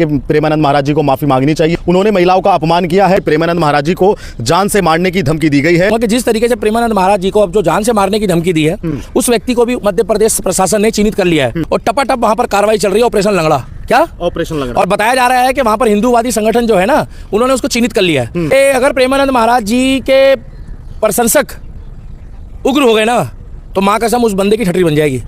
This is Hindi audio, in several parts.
प्रेमानंद महाराज जी को माफी मांगनी चाहिए। उन्होंने महिलाओं का अपमान किया है। प्रेमानंद महाराज जी को जान से मारने की धमकी दी गई है। कि जिस तरीके से प्रेमानंद महाराज जी को अब जो जान से मारने की धमकी दी है, उस व्यक्ति को भी मध्य प्रदेश प्रशासन ने चिन्हित कर लिया है और टपाटप वहां पर कार्रवाई चल रही है। ऑपरेशन लंगड़ा, क्या ऑपरेशन लंगड़ा, और बताया जा रहा है कि वहां पर हिंदूवादी संगठन जो है ना, उन्होंने उसको चिन्हित कर लिया है। अगर प्रेमानंद महाराज जी के प्रशंसक उग्र हो गए ना, तो माँ कसम उस बंदे की ठटरी बन जाएगी।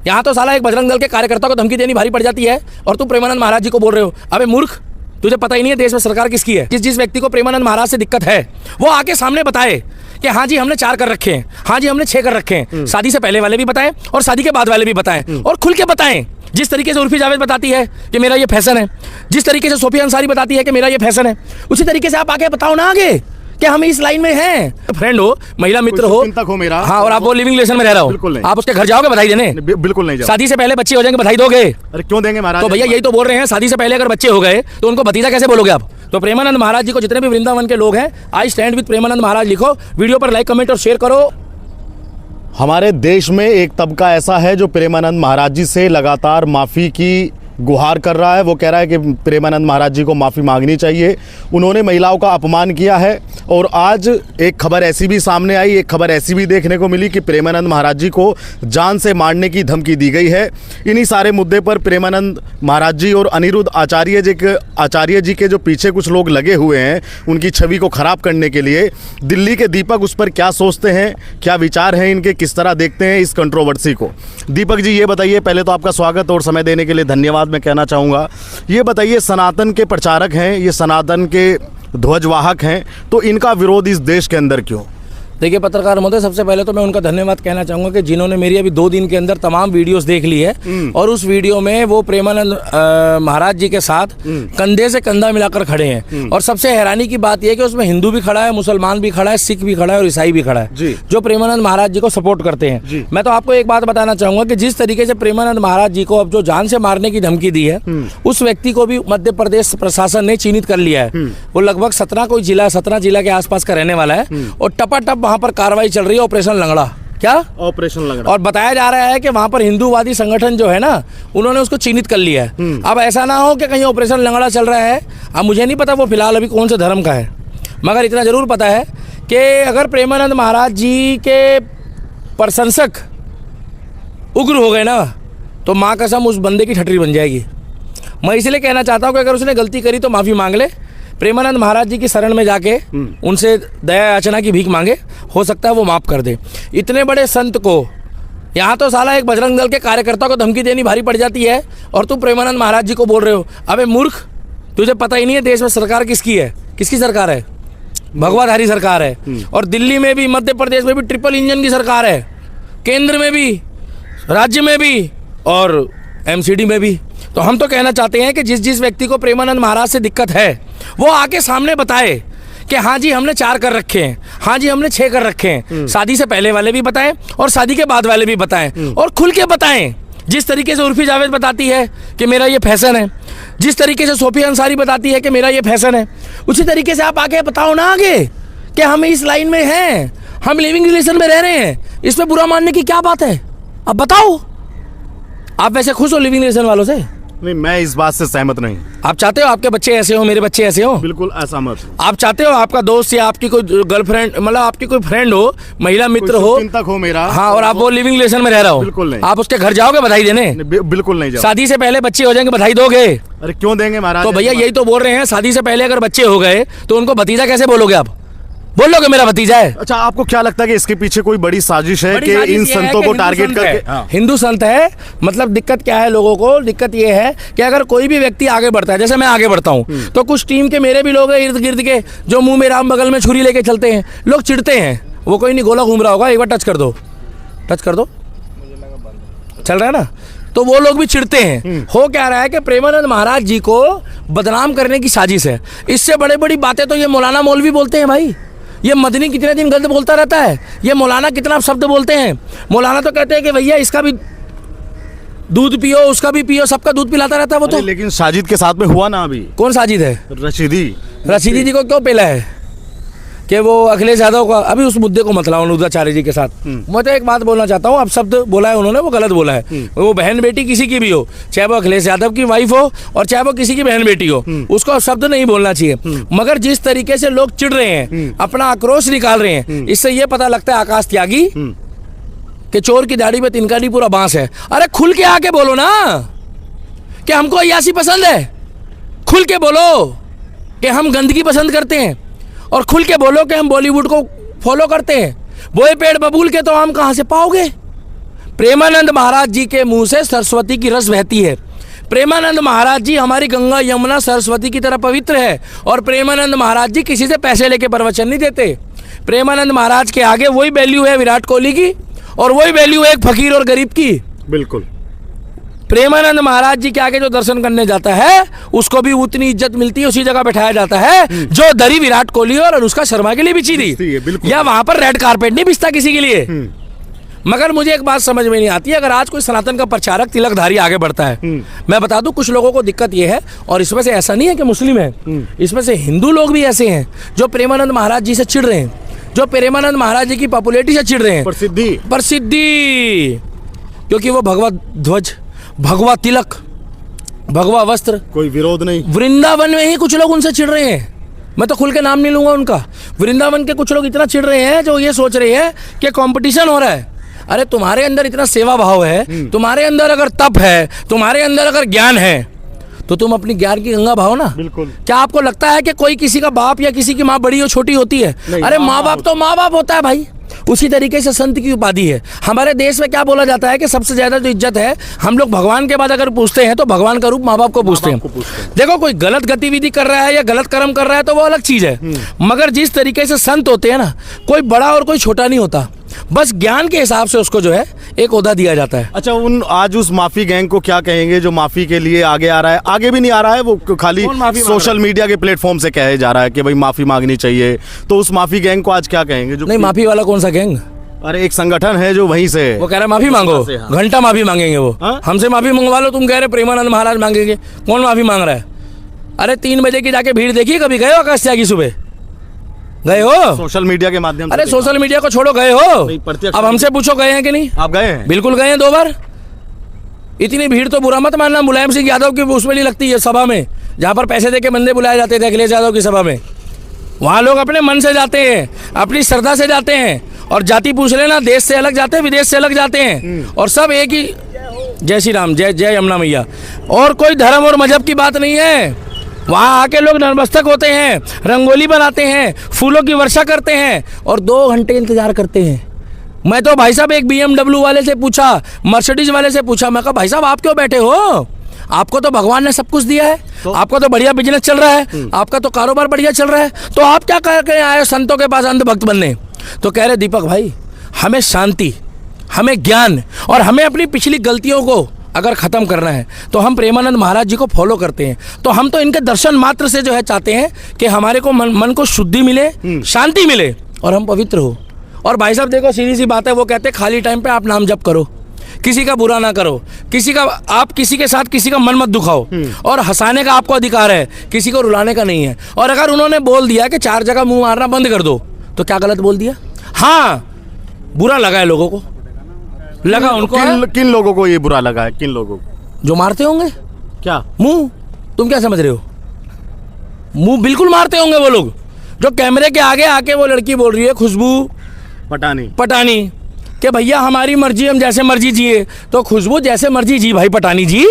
यहाँ तो साला एक बजरंग दल के कार्यकर्ता को धमकी देनी भारी पड़ जाती है और तू प्रेमानंद महाराज जी को बोल रहे हो। अबे मूर्ख, तुझे पता ही नहीं है देश में सरकार किसकी है। जिस व्यक्ति को प्रेमानंद महाराज से दिक्कत है वो आके सामने बताए कि हाँ जी हमने 4 कर रखे हैं, हाँ जी हमने 6 कर रखे हैं। शादी से पहले वाले भी बताएं और शादी के बाद वाले भी बताएं और खुल के बताएं। जिस तरीके से उर्फी जावेद बताती है कि मेरा ये फैशन है, जिस तरीके से सोफिया अंसारी बताती है कि मेरा ये फैशन है, उसी तरीके से आप आके बताओ ना आगे कि हम इस लाइन में हैं। फ्रेंड हो, महिला मित्र हो, चिंतक हो मेरा, हाँ, और आप वो लिविंग रिलेशन में रह रहा हो, आप उसके घर जाओगे बधाई देने? बिल्कुल नहीं जाओ। शादी से पहले बच्चे हो जाएंगे बधाई दोगे? अरे क्यों देंगे महाराज? तो भैया यही तो बोल रहे हैं, शादी से पहले अगर बच्चे हो गए तो उनको भतीजा कैसे बोलोगे आप? तो प्रेमानंद महाराज जी को जितने भी वृंदावन के लोग हैं, I stand with Premanand Maharaj लिखो, वीडियो पर लाइक कमेंट और शेयर करो। हमारे देश में एक तबका ऐसा है जो प्रेमानंद महाराज जी से लगातार माफ़ी की गुहार कर रहा है। वो कह रहा है कि प्रेमानंद महाराज जी को माफ़ी मांगनी चाहिए। उन्होंने महिलाओं का अपमान किया है और आज एक खबर ऐसी भी सामने आई, एक खबर ऐसी भी देखने को मिली कि प्रेमानंद महाराज जी को जान से मारने की धमकी दी गई है। इन्हीं सारे मुद्दे पर प्रेमानंद महाराज जी और अनिरुद्ध आचार्य जी के जो पीछे कुछ लोग लगे हुए हैं, उनकी छवि को ख़राब करने के लिए, दिल्ली के दीपक उस पर क्या सोचते हैं, क्या विचार हैं इनके, किस तरह देखते हैं इस कंट्रोवर्सी को। दीपक जी ये बताइए, पहले तो आपका स्वागत और समय देने के लिए धन्यवाद मैं कहना चाहूँगा। ये बताइए, सनातन के प्रचारक हैं, ये सनातन के ध्वजवाहक हैं, तो इनका विरोध इस देश के अंदर क्यों? देखिए पत्रकार महोदय, सबसे पहले तो मैं उनका धन्यवाद कहना चाहूँगा कि जिन्होंने मेरी अभी 2 दिन के अंदर तमाम वीडियोस देख ली है और उस वीडियो में वो प्रेमानंद महाराज जी के साथ कंधे से कंधा मिलाकर खड़े हैं। और सबसे हैरानी की बात यह है कि उसमें हिंदू भी खड़ा है, मुसलमान भी खड़ा है, सिख भी खड़ा है और ईसाई भी खड़ा है, जो प्रेमानंद महाराज जी को सपोर्ट करते हैं। मैं तो आपको एक बात बताना चाहूँगा कि जिस तरीके से प्रेमानंद महाराज जी को अब जो जान से मारने की धमकी दी है, उस व्यक्ति को भी मध्य प्रदेश प्रशासन ने चिन्हित कर लिया है। वो लगभग 17 जिला के आसपास का रहने वाला है और टपाटप वहां पर कार्रवाई चल रही है। ऑपरेशन लंगड़ा, क्या ऑपरेशन लंगड़ा, और बताया जा रहा है कि वहां पर हिंदूवादी संगठन जो है ना, उन्होंने उसको चिन्हित कर लिया है। अब ऐसा ना हो कि कहीं ऑपरेशन लंगड़ा चल रहा है। अब मुझे नहीं पता वो फिलहाल अभी कौन से धर्म का है, मगर इतना जरूर पता है कि अगर प्रेमानंद महाराज जी के प्रशंसक उग्र हो गए ना, तो माँ कसम उस बंदे की ठटरी बन जाएगी। मैं इसलिए कहना चाहता हूँ कि अगर उसने गलती करी तो माफ़ी मांग ले, प्रेमानंद महाराज जी की शरण में जाके उनसे दया याचना की भीख मांगे, हो सकता है वो माफ़ कर दे। इतने बड़े संत को यहाँ तो साला एक बजरंग दल के कार्यकर्ता को धमकी देनी भारी पड़ जाती है और तू प्रेमानंद महाराज जी को बोल रहे हो। अबे मूर्ख, तुझे पता ही नहीं है देश में सरकार किसकी है। किसकी सरकार है? भगवाधारी सरकार है। और दिल्ली में भी, मध्य प्रदेश में भी ट्रिपल इंजन की सरकार है, केंद्र में भी, राज्य में भी और एमसीडी में भी। तो हम तो कहना चाहते हैं कि जिस व्यक्ति को प्रेमानंद महाराज से दिक्कत है वो आके सामने बताए कि हाँ जी हमने 4 कर रखे हैं, हाँ जी हमने 6 कर रखे हैं। शादी से पहले वाले भी बताएं और शादी के बाद वाले भी बताएं और खुल के बताएं। जिस तरीके से उर्फी जावेद बताती है कि मेरा ये फैशन है, जिस तरीके से सोफिया अंसारी बताती है कि मेरा ये फैशन है, उसी तरीके से आप आके बताओ ना आगे कि हम इस लाइन में हैं, हम लिविंग रिलेशन में रह रहे हैं। इसमें बुरा मानने की क्या बात है? अब बताओ, आप वैसे खुश हो लिविंग रिलेशन वालों से? नहीं, मैं इस बात से सहमत नहीं। आप चाहते हो आपके बच्चे ऐसे हो, मेरे बच्चे ऐसे हो? बिल्कुल असहमत हूं। आप चाहते हो आपका दोस्त या आपकी कोई गर्लफ्रेंड, मतलब आपकी कोई फ्रेंड हो, महिला मित्र हो, चिंतक हो मेरा, हाँ, और आप वो लिविंग रिलेशन में रह रहा हो? बिल्कुल नहीं। आप उसके घर जाओगे बधाई देने? बिल्कुल नहीं जाओ। शादी से पहले बच्चे हो जाएंगे बधाई दोगे? अरे क्यों देंगे महाराज? तो भैया यही तो बोल रहे हैं, शादी से पहले अगर बच्चे हो गए तो उनको भतीजा कैसे बोलोगे आप? बोल लोगे मेरा भतीजा है? अच्छा, आपको क्या लगता है कि इसके पीछे कोई बड़ी साजिश है कि इन संतों को टारगेट करके? हिंदू संत है, मतलब दिक्कत क्या है लोगों को? दिक्कत ये है कि अगर कोई भी व्यक्ति आगे बढ़ता है, जैसे मैं आगे बढ़ता हूँ, तो कुछ टीम के मेरे भी लोग हैं इर्द गिर्द के जो मुंह में राम बगल में छुरी लेके चलते हैं, लोग चिढ़ते हैं। वो कोई नहीं, गोला घूम रहा होगा, एक बार टच कर दो, टच कर दो, चल रहा है ना? तो वो लोग भी चिढ़ते हैं। हो क्या रहा है कि प्रेमानंद महाराज जी को बदनाम करने की साजिश है। इससे बड़े बड़ी बातें तो ये मौलाना मौलवी बोलते हैं भाई। ये मदनी कितने दिन गलत बोलता रहता है, ये मौलाना कितना शब्द बोलते हैं। मौलाना तो कहते हैं कि भैया इसका भी दूध पियो, उसका भी पियो, सबका दूध पिलाता रहता है वो तो। लेकिन साजिद के साथ में हुआ ना अभी। कौन साजिद है? रशीदी। रशीदी जी को क्यों पेला है? कि वो अखिलेश यादव का, अभी उस मुद्दे को मत लाओ अनुराधाचार्य जी के साथ। मैं तो एक बात बोलना चाहता हूँ, अब शब्द बोला है उन्होंने वो गलत बोला है। वो बहन बेटी किसी की भी हो, चाहे वो अखिलेश यादव की वाइफ हो और चाहे वो किसी की बहन बेटी हो, उसको शब्द नहीं बोलना चाहिए। मगर जिस तरीके से लोग चिढ़ रहे हैं, अपना आक्रोश निकाल रहे हैं, इससे ये पता लगता है आकाश त्यागी कि चोर की दाढ़ी पे तिनका नहीं पूरा बांस है। अरे खुल के आके बोलो ना कि हमको अय्याशी पसंद है, खुल के बोलो कि हम गंदगी पसंद करते हैं, और खुल के बोलो कि हम बॉलीवुड को फॉलो करते हैं। बोए पेड़ बबूल के तो आम कहाँ से पाओगे? प्रेमानंद महाराज जी के मुंह से सरस्वती की रस बहती है। प्रेमानंद महाराज जी हमारी गंगा यमुना सरस्वती की तरह पवित्र है, और प्रेमानंद महाराज जी किसी से पैसे लेके प्रवचन नहीं देते। प्रेमानंद महाराज के आगे वही वैल्यू है विराट कोहली की, और वही वैल्यू है एक फकीर और गरीब की। बिल्कुल। प्रेमानंद महाराज जी के आगे जो दर्शन करने जाता है उसको भी उतनी इज्जत मिलती है, उसी जगह बैठाया जाता है जो दरी विराट कोहली और अनुष्का शर्मा के लिए बिछी थी, या वहां पर रेड कारपेट नहीं बिछता किसी के लिए। मगर मुझे एक बात समझ में नहीं आती है, अगर आज कोई सनातन का प्रचारक तिलकधारी आगे बढ़ता है, मैं बता दूं कुछ लोगों को दिक्कत ये है, और इसमें से ऐसा नहीं है कि मुस्लिम है, इसमें से हिंदू लोग भी ऐसे हैं जो प्रेमानंद महाराज जी से चिढ़ रहे हैं, जो प्रेमानंद महाराज जी की पॉपुलैरिटी से चिढ़ रहे हैं, प्रसिद्धि, क्योंकि वो भगवा ध्वज, भगवा तिलक, भगवा वस्त्र, कोई विरोध नहीं। वृंदावन में ही कुछ लोग उनसे चिढ़ रहे हैं, मैं तो खुल के नाम नहीं लूंगा उनका। वृंदावन के कुछ लोग इतना चिढ़ रहे हैं जो ये सोच रहे हैं कि कंपटीशन हो रहा है। अरे तुम्हारे अंदर इतना सेवा भाव है, तुम्हारे अंदर अगर तप है, तुम्हारे अंदर अगर ज्ञान है, तो तुम अपनी ज्ञान की गंगा भाव ना। बिल्कुल। क्या आपको लगता है कि कोई किसी का बाप या किसी की माँ बड़ी और छोटी होती है? अरे माँ बाप तो माँ बाप होता है भाई। उसी तरीके से संत की उपाधि है। हमारे देश में क्या बोला जाता है कि सबसे ज्यादा जो इज्जत है, हम लोग भगवान के बाद अगर पूछते हैं तो भगवान का रूप माँ बाप को पूछते हैं। देखो कोई गलत गतिविधि कर रहा है या गलत कर्म कर रहा है तो वो अलग चीज है, मगर जिस तरीके से संत होते हैं ना, कोई बड़ा और कोई छोटा नहीं होता, बस ज्ञान के हिसाब से उसको जो है एक ओहदा दिया जाता है। अच्छा, आज उस माफी गैंग को क्या कहेंगे जो माफी के लिए आगे आ रहा है? आगे भी नहीं आ रहा है, वो खाली सोशल मीडिया के प्लेटफॉर्म से कहे जा रहा है कि भाई माफी मांगनी चाहिए, तो उस माफी गैंग को आज क्या कहेंगे? जो नहीं, माफी वाला कौन सा गैंग? अरे एक संगठन है जो वहीं से, वो कह रहा है माफी मांगो, घंटा माफी मांगेंगे वो। हमसे माफी मंगवा लो, तुम कह रहे प्रेमानंद महाराज मांगेंगे, कौन माफी मांग रहा है? अरे 3 बजे की जाके भीड़ देखिए, कभी गए हो आकाश त्यागी? सुबह गए हो? सोशल मीडिया के माध्यम से। अरे सोशल मीडिया को छोड़ो, गए हो? अब हमसे पूछो गए हैं कि नहीं? आप गए हैं? बिल्कुल गए हैं, 2 बार। इतनी भीड़ तो बुरा मत मानना, मुलायम सिंह यादव की उसमें नहीं लगती है सभा में, जहाँ पर पैसे देके बंदे बुलाए जाते थे अखिलेश यादव की सभा में। वहाँ लोग अपने मन से जाते हैं, अपनी श्रद्धा से जाते हैं, और जाति पूछ लेना, देश से अलग जाते हैं, विदेश से अलग जाते हैं, और सब एक ही जय श्री राम, जय जय यमुना मैया, और कोई धर्म और मजहब की बात नहीं है। वहाँ आके लोग नतमस्तक होते हैं, रंगोली बनाते हैं, फूलों की वर्षा करते हैं, और 2 घंटे इंतजार करते हैं। मैं तो भाई साहब एक BMW वाले से पूछा, मर्सिडीज वाले से पूछा, मैं कहा भाई साहब आप क्यों बैठे हो? आपको तो भगवान ने सब कुछ दिया है, आपका तो बढ़िया बिजनेस चल रहा है, आपका तो कारोबार बढ़िया चल रहा है, तो आप क्या करके आए संतों के पास अंधभक्त बनने? तो कह रहे दीपक भाई, हमें शांति, हमें ज्ञान, और हमें अपनी पिछली गलतियों को अगर ख़त्म करना है तो हम प्रेमानंद महाराज जी को फॉलो करते हैं। तो हम तो इनके दर्शन मात्र से जो है चाहते हैं कि हमारे को मन को शुद्धि मिले, शांति मिले, और हम पवित्र हो। और भाई साहब देखो, सीधी सी बात है, वो कहते हैं खाली टाइम पे आप नाम जप करो, किसी का बुरा ना करो, आप किसी के साथ किसी का मन मत दुखाओ, और हंसाने का आपको अधिकार है, किसी को रुलाने का नहीं है। और अगर उन्होंने बोल दिया कि 4 जगह मुंह मारना बंद कर दो, तो क्या गलत बोल दिया? हाँ, बुरा लगा है लोगों को, लगा उनको। किन लोगों को ये बुरा लगा है? किन लोगों को? जो मारते होंगे। क्या मुंह? तुम क्या समझ रहे हो? मुंह बिल्कुल मारते होंगे वो लोग जो कैमरे के आगे आके वो लड़की बोल रही है खुशबू पटानी कि भैया हमारी मर्जी, हम जैसे मर्जी जिए। तो खुशबू जैसे मर्जी जी भाई पटानी जी,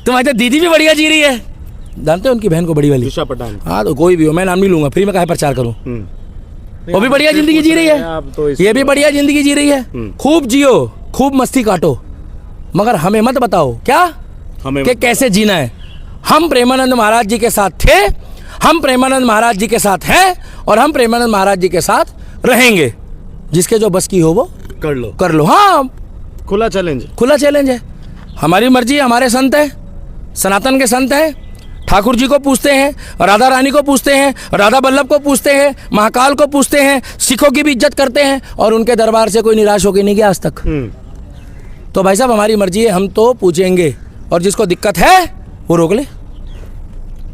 तुम्हारी दीदी भी बढ़िया जी रही है, जानते हो उनकी बहन को, बड़ी वाली दिशा पटानी। हाँ तो कोई भी हो, मैं नाम नहीं लूंगा, फ्री में काहे प्रचार करूं। वो भी बढ़िया जिंदगी जी रही है, तो ये भी बढ़िया जिंदगी जी रही है। खूब जियो, खूब मस्ती काटो, मगर हमें मत बताओ क्या कि कैसे जीना है। हम प्रेमानंद महाराज जी के साथ थे, हम प्रेमानंद महाराज जी के साथ हैं, और हम प्रेमानंद महाराज जी के साथ रहेंगे। जिसके जो बस की हो वो कर लो। हाँ, खुला चैलेंज है। हमारी मर्जी, हमारे संत है, सनातन के संत है, ठाकुर जी को पूछते हैं, राधा रानी को पूछते हैं, राधा वल्लभ को पूछते हैं, महाकाल को पूछते हैं, सिखों की भी इज्जत करते हैं, और उनके दरबार से कोई निराश होकर नहीं गया आज तक। तो भाई साहब हमारी मर्जी है, हम तो पूछेंगे, और जिसको दिक्कत है वो रोक ले।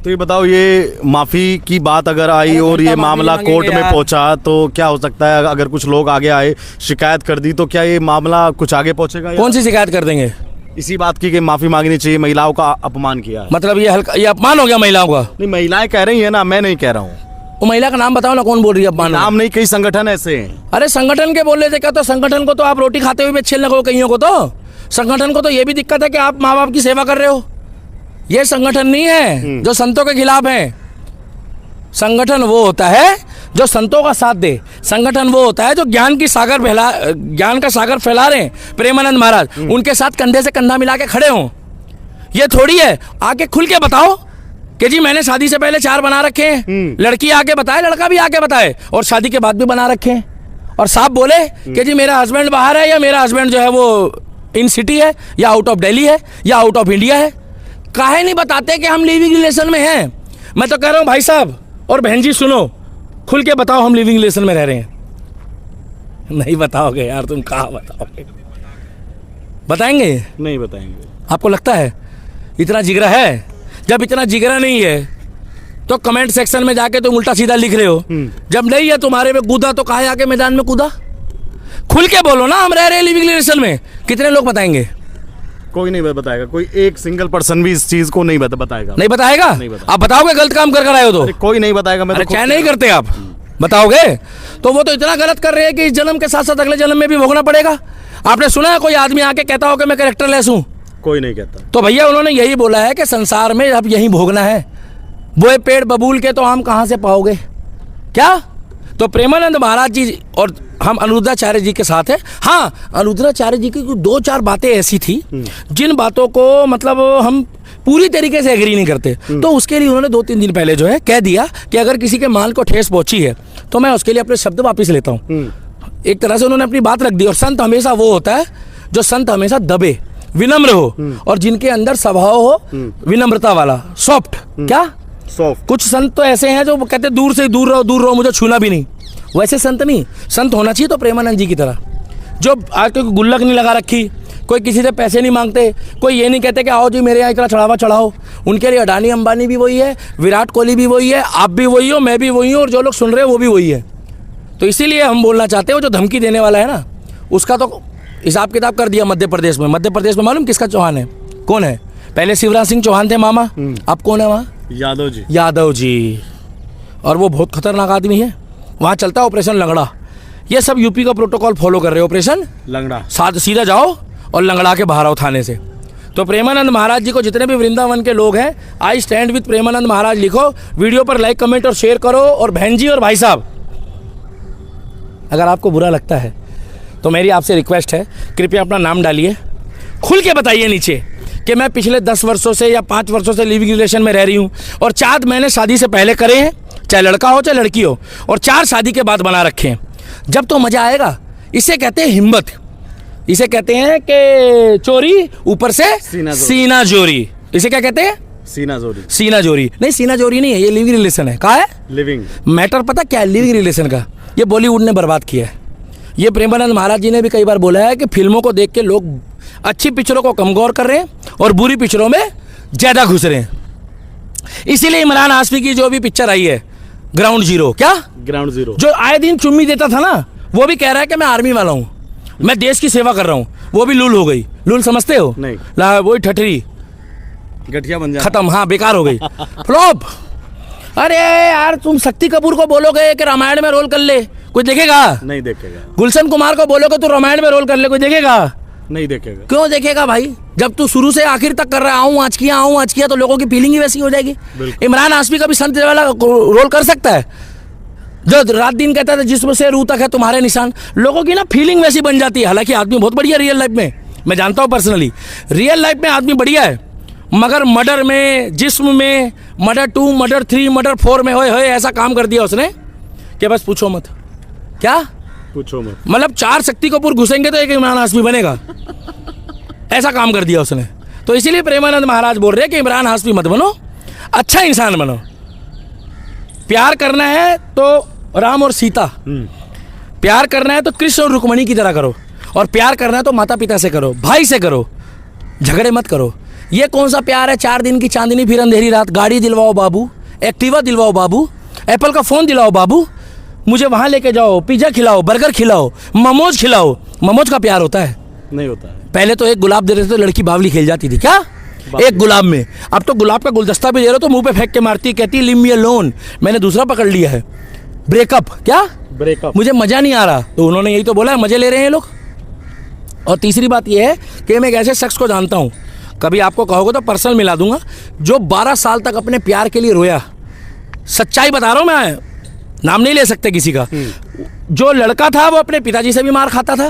तो ये बताओ, ये माफ़ी की बात अगर आई और ये मामला कोर्ट में पहुंचा तो क्या हो सकता है? अगर कुछ लोग आगे आए, शिकायत कर दी, तो क्या ये मामला कुछ आगे पहुंचेगा? कौन सी शिकायत कर देंगे? इसी बात की कि माफ़ी मांगनी चाहिए, महिलाओं का अपमान किया है। मतलब ये अपमान हो गया महिलाओं का? नहीं, महिलाएं कह रही है ना, मैं नहीं कह रहा हूँ। वो महिला का नाम बताओ ना, कौन बोल रही है अपमान? नाम नहीं, कई संगठन ऐसे हैं। अरे संगठन के बोल रहे थे क्या? तो संगठन को तो आप रोटी खाते हुए भी अच्छे लगो कईयों को। तो संगठन को तो ये भी दिक्कत है कि आप माँ बाप की सेवा कर रहे हो। ये संगठन नहीं है जो संतों के खिलाफ है। संगठन वो होता है जो संतों का साथ दे। संगठन वो होता है जो ज्ञान का सागर फैला रहे हैं। प्रेमानंद महाराज उनके साथ कंधे से कंधा मिला के खड़े हों। ये थोड़ी है आके खुल के बताओ कि जी मैंने शादी से पहले 4 बना रखे हैं। लड़की आके बताए, लड़का भी आके बताए, और शादी के बाद भी बना रखे हैं। और साहब बोले कि जी मेरा हस्बैंड बाहर है, या मेरा हस्बैंड जो है वो इन सिटी है, या आउट ऑफ दिल्ली है, या आउट ऑफ इंडिया है। काहे नहीं बताते कि हम लिविंग रिलेशन में हैं? मैं तो कह रहा हूँ भाई साहब और बहन जी, सुनो, खुल के बताओ हम लिविंग रिलेशन में रह रहे हैं। नहीं बताओगे यार, तुम कहाँ बताओगे? बताएंगे? नहीं बताएंगे। आपको लगता है इतना जिगरा है? जब इतना जिगरा नहीं है तो कमेंट सेक्शन में जाके तुम उल्टा सीधा लिख रहे हो। जब नहीं है तुम्हारे में कूदा तो काहे आके मैदान में कूदा? खुल के बोलो ना, हम रह रहे हैं लिविंग रिलेशन में। कितने लोग बताएंगे? कोई नहीं बताएगा। कोई एक सिंगल पर्सन भी इस चीज को नहीं बताएगा। नहीं बताएगा? आप बताओगे गलत काम कर आए हो तो? कोई नहीं बताएगा। मैं क्या नहीं करते आप? बताओगे? तो वो तो इतना गलत कर रहे हैं कि इस जन्म के साथ साथ अगले जन्म में भी भोगना पड़ेगा। आपने सुना है कोई आदमी आके कहता हो कि मैं कैरेक्टरलेस हूं? कोई नहीं कहता। तो भैया उन्होंने यही बोला है कि संसार में अब यही भोगना है। वो पेड़ बबूल के तो आम कहां से पाओगे? क्या? तो प्रेमानंद महाराज जी और हम अनिरुद्धाचार्य जी के साथ है। हाँ, अनिरुद्धाचार्य जी की 2-4 बातें ऐसी थी जिन बातों को मतलब हम पूरी तरीके से एग्री नहीं करते। तो उसके लिए उन्होंने 2-3 दिन पहले जो है कह दिया कि अगर किसी के माल को ठेस पहुंची है तो मैं उसके लिए अपने शब्द वापिस लेता हूँ। एक तरह से उन्होंने अपनी बात रख दी। और संत हमेशा वो होता है जो संत हमेशा दबे, विनम्र हो, और जिनके अंदर स्वभाव हो विनम्रता वाला, सॉफ्ट। क्या सॉफ्ट? कुछ संत तो ऐसे हैं जो कहते दूर से दूर रहो, मुझे छूना भी नहीं। वैसे संत नहीं। संत होना चाहिए तो प्रेमानंद जी की तरह, जो आज कोई गुल्लक नहीं लगा रखी, कोई किसी से पैसे नहीं मांगते, कोई ये नहीं कहते कि आओ जी मेरे यहाँ इतना चढ़ावा चढ़ाओ। उनके लिए अडानी अंबानी भी वही है, विराट कोहली भी वही है, आप भी वही हो, मैं भी वही हूँ, और जो लोग सुन रहे हैं वो भी वही है। तो इसीलिए हम बोलना चाहते हैं, जो धमकी देने वाला है ना, उसका तो हिसाब किताब कर दिया मध्य प्रदेश में। मध्य प्रदेश में मालूम किसका चौहान है? कौन है? पहले शिवराज सिंह चौहान थे मामा, अब कौन है वहाँ? यादव जी। यादव जी। और वो बहुत खतरनाक आदमी है। वहाँ चलता है ऑपरेशन लंगड़ा। ये सब यूपी का प्रोटोकॉल फॉलो कर रहे हो। ऑपरेशन लंगड़ा, साथ सीधा जाओ और लंगड़ा के बाहर आओ थाने से। तो प्रेमानंद महाराज जी को जितने भी वृंदावन के लोग हैं, I stand with Premanand Maharaj लिखो, वीडियो पर लाइक कमेंट और शेयर करो। और बहन जी और भाई साहब, अगर आपको बुरा लगता है तो मेरी आपसे रिक्वेस्ट है, कृपया अपना नाम डालिए, खुल के बताइए नीचे कि मैं पिछले 10 वर्षों से या 5 वर्षों से लिविंग रिलेशन में रह रही हूँ, और 4 मैंने शादी से पहले करे हैं, चाहे लड़का हो चाहे लड़की हो, और 4 शादी के बाद बना रखे हैं। जब तो मज़ा आएगा। इसे कहते हैं हिम्मत, इसे कहते हैं कि चोरी ऊपर से सीना जोरी। इसे क्या कहते हैं? सीना जोरी। सीना जोरी नहीं, सीना जोरी नहीं है, ये लिविंग रिलेशन है। कहा है? Living matter. पता क्या है लिविंग रिलेशन का? ये बॉलीवुड ने बर्बाद किया है। ये प्रेमानंद महाराज जी ने भी कई बार बोला है कि फिल्मों को देख के लोग अच्छी पिक्चरों को कम गौर कर रहे हैं और बुरी पिक्चरों में ज़्यादा घुस रहे हैं। इसीलिए इमरान हाशमी की जो भी पिक्चर आई है ग्राउंड जीरो, क्या ग्राउंड जीरो, जो आए दिन चुम्मी देता था ना, वो भी कह रहा है कि मैं आर्मी वाला हूँ, मैं देश की सेवा कर रहा हूँ। वो भी लूल हो गई। लूल समझते हो? नहीं। ला वही ठठरी, गठिया बन जाए, खत्म। हाँ, बेकार हो गई, फ्लॉप। अरे यार, तुम शक्ति कपूर को बोलोगे कि रामायण में रोल कर ले, कोई देखेगा? नहीं देखेगा। गुलशन कुमार को बोलोगे तू रामायण में रोल कर ले, कोई देखेगा? नहीं देखेगा। क्यों देखेगा भाई? जब तू शुरू से आखिर तक कर रहा है, आऊँ आज किया, तो लोगों की फीलिंग ही वैसी हो जाएगी। इमरान हाशमी का भी संत वाला रोल कर सकता है, जो रात दिन कहता था जिस्म से रूह तक है तुम्हारे निशान। लोगों की ना फीलिंग वैसी बन जाती है। हालांकि आदमी बहुत बढ़िया रियल लाइफ में, मैं जानता हूँ पर्सनली, रियल लाइफ में आदमी बढ़िया है, मगर मर्डर में, जिस्म में, मर्डर 2, मर्डर 3, मर्डर 4 में होए ऐसा काम कर दिया उसने कि बस पूछो मत। क्या पूछो मत? मतलब 4 शक्ति कपूर घुसेंगे तो एक इमरान हाशमी बनेगा, ऐसा काम कर दिया उसने। तो इसीलिए प्रेमानंद महाराज बोल रहे हैं कि इमरान हाशमी मत बनो, अच्छा इंसान बनो। प्यार करना है तो राम और सीता, प्यार करना है तो कृष्ण और रुक्मणी की तरह करो, और प्यार करना है तो माता पिता से करो, भाई से करो, झगड़े मत करो। ये कौन सा प्यार है? 4 दिन की चांदनी फिर अंधेरी रात, गाड़ी दिलवाओ बाबू, एक्टिवा दिलवाओ बाबू, एप्पल का फ़ोन दिलाओ बाबू, मुझे वहाँ लेके जाओ, पिज़्ज़ा खिलाओ, बर्गर खिलाओ, मोमोज खिलाओ। मोमोज का प्यार होता है? नहीं होता है। पहले तो एक गुलाब दे रहे थे तो लड़की बावली खेल जाती थी, क्या एक गुलाब में। अब तो गुलाब का गुलदस्ता भी दे रहे हो तो मुंह पे फेंक के मारती, कहती लिव मी अलोन। मैंने दूसरा पकड़ लिया है, ब्रेकअप। क्या ब्रेकअप? मुझे मज़ा नहीं आ रहा, तो उन्होंने यही तो बोला है, मज़े ले रहे हैं ये लोग। और तीसरी बात ये है कि मैं एक ऐसे शख्स को जानता हूँ, कभी आपको कहोगे तो पर्सनल मिला दूंगा, जो 12 साल तक अपने प्यार के लिए रोया। सच्चाई बता रहा हूँ मैं, नाम नहीं ले सकते किसी का। जो लड़का था वो अपने पिताजी से भी मार खाता था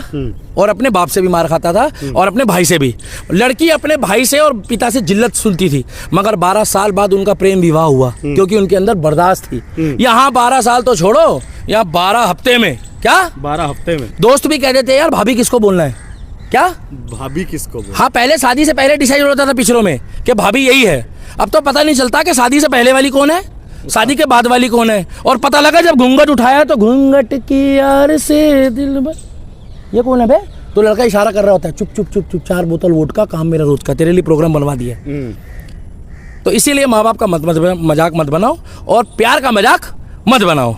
और अपने बाप से भी मार खाता था और अपने भाई से भी। लड़की अपने भाई से और पिता से जिल्लत सुनती थी, मगर 12 साल बाद उनका प्रेम विवाह हुआ क्योंकि उनके अंदर बर्दाश्त थी। यहाँ 12 साल तो छोड़ो, यहाँ 12 हफ्ते में, क्या 12 हफ्ते में दोस्त भी कह देते हैं यार भाभी किसको बोलना है, क्या भाभी किसको बोल? हाँ, पहले शादी से पहले डिसाइड होता था पिक्चरों में कि भाभी यही है। अब तो पता नहीं चलता कि शादी से पहले वाली कौन है, शादी के बाद वाली कौन है। और पता लगा जब घूंघट उठाया तो घूंघट की यार से दिल में, ये कौन है बे? तो लड़का इशारा कर रहा होता है, चुप चुप चुप चुप, 4 बोतल वोडका, काम मेरा रोज का, तेरे लिए प्रोग्राम बनवा दिया। तो इसीलिए माँ बाप का मजाक मत बनाओ और प्यार का मजाक मत बनाओ।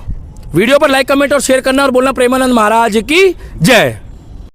वीडियो पर लाइक, कमेंट और शेयर करना और बोलना प्रेमानंद महाराज की जय।